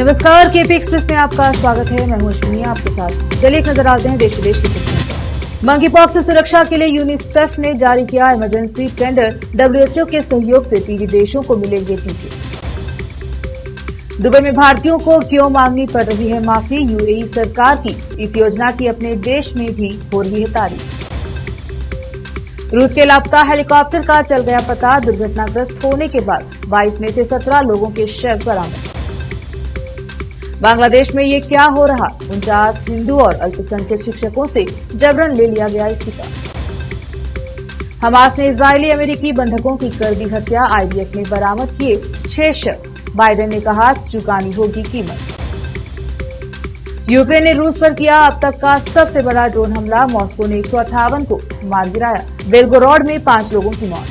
नमस्कार, KP express में आपका स्वागत है। मैं हूं अश्विनी आपके साथ। चलिए एक नजर डालते हैं देश विदेश की सुर्खियों। मंकीपॉक्स से सुरक्षा के लिए यूनिसेफ ने जारी किया इमरजेंसी टेंडर। डब्ल्यूएचओ के सहयोग से पीड़ित देशों को मिलेंगे टीके। दुबई में भारतीयों को क्यों मांगनी पड़ रही है माफी? यूएई सरकार की इस योजना की अपने देश में भी हो रही है तारीफ। रूस के लापता हेलीकॉप्टर का चल गया पता। दुर्घटनाग्रस्त होने के बाद 22 में से 17 लोगों के शव बरामद। बांग्लादेश में ये क्या हो रहा? 49 हिंदू और अल्पसंख्यक शिक्षकों से जबरन ले लिया गया इस्तीफा। हमास ने इजरायली अमेरिकी बंधकों की कर दी हत्या। आईडीएफ ने बरामद किए 6 शव। बाइडेन ने कहा चुकानी होगी कीमत। यूक्रेन ने रूस पर किया अब तक का सबसे बड़ा ड्रोन हमला। मॉस्को ने 158 को मार गिराया। बेलगोरोड में 5 लोगों की मौत।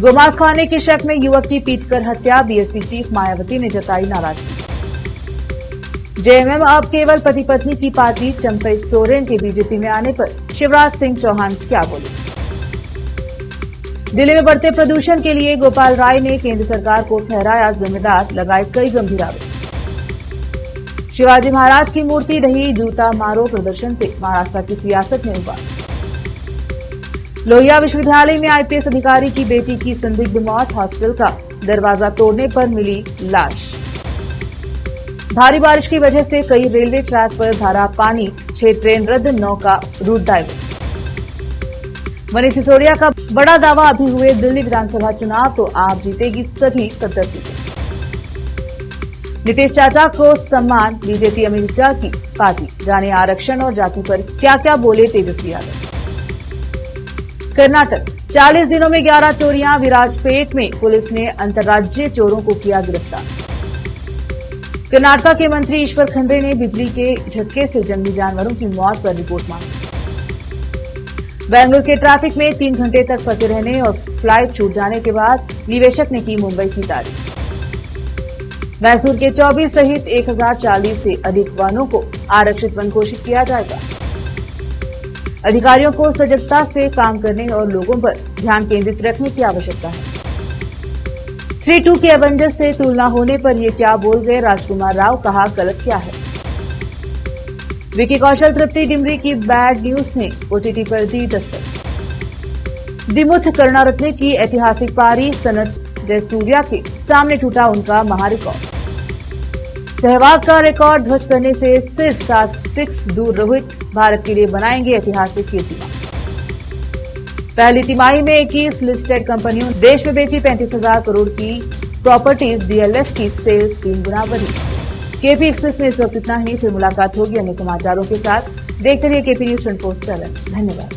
गोमांस खाने के शक में युवक की पीटकर हत्या। बीएसपी चीफ मायावती ने जताई नाराजगी। जेएमएम अब केवल पति पत्नी की पार्टी। चंपई सोरेन के बीजेपी में आने पर शिवराज सिंह चौहान क्या बोले? दिल्ली में बढ़ते प्रदूषण के लिए गोपाल राय ने केंद्र सरकार को ठहराया जिम्मेदार। लगाए कई गंभीर आरोप। शिवाजी महाराज की मूर्ति रही जूता मारो प्रदर्शन से महाराष्ट्र की सियासत में उबाल। लोहिया विश्वविद्यालय में आईपीएस अधिकारी की बेटी की संदिग्ध मौत। हॉस्टल का दरवाजा तोड़ने पर मिली लाश। भारी बारिश की वजह से कई रेलवे ट्रैक पर भरा पानी। 6 ट्रेन रद्द, 9 का रूट डाइवर्ट। मनीष सिसोदिया का बड़ा दावा, अभी हुए दिल्ली विधानसभा चुनाव तो आप जीतेगी सभी 70 सीटें। नीतीश चाचा को सम्मान। बीजेपी अमेरिका की पार्टी। जाने आरक्षण और जाति पर क्या क्या बोले तेजस्वी यादव। कर्नाटक 40 दिनों में 11 चोरियां। विराजपेट में पुलिस ने अंतर्राज्यीय चोरों को किया गिरफ्तार। कर्नाटक के मंत्री ईश्वर खंड्रे ने बिजली के झटके से जंगली जानवरों की मौत पर रिपोर्ट मांगी। बेंगलुरु के ट्रैफिक में 3 घंटे तक फंसे रहने और फ्लाइट छूट जाने के बाद निवेशक ने की मुंबई की तारीफ। मैसूर के 24 सहित 1040 से अधिक वनों को आरक्षित वन घोषित किया जाएगा। अधिकारियों को सजगता से काम करने और लोगों पर ध्यान केंद्रित रखने की आवश्यकता है। स्त्री 2 के एवेंजर्स से तुलना होने पर ये क्या बोल गए? राजकुमार राव कहा गलत क्या है। विकी कौशल तृप्ति डिमरी की बैड न्यूज ने ओटीटी पर दी दस्तक। दिमुथ करुणारत्ने की ऐतिहासिक पारी। सनत जयसूर्या के सामने टूटा उनका महारिकॉर्ड। सहवाग का रिकॉर्ड ध्वस्त करने से सिर्फ 7 6 दूर रोहित भारत के लिए बनाएंगे ऐतिहासिक कीर्तिमान। पहली तिमाही में 21 लिस्टेड कंपनियों देश में बेची 35,000 करोड़ की प्रॉपर्टीज। डीएलएफ की सेल्स 3 गुना बढ़ी। केपी एक्सप्रेस में इस वक्त इतना ही। फिर मुलाकात होगी अन्य समाचारों के साथ। देखते रहिए केपी न्यूज 24/7। धन्यवाद।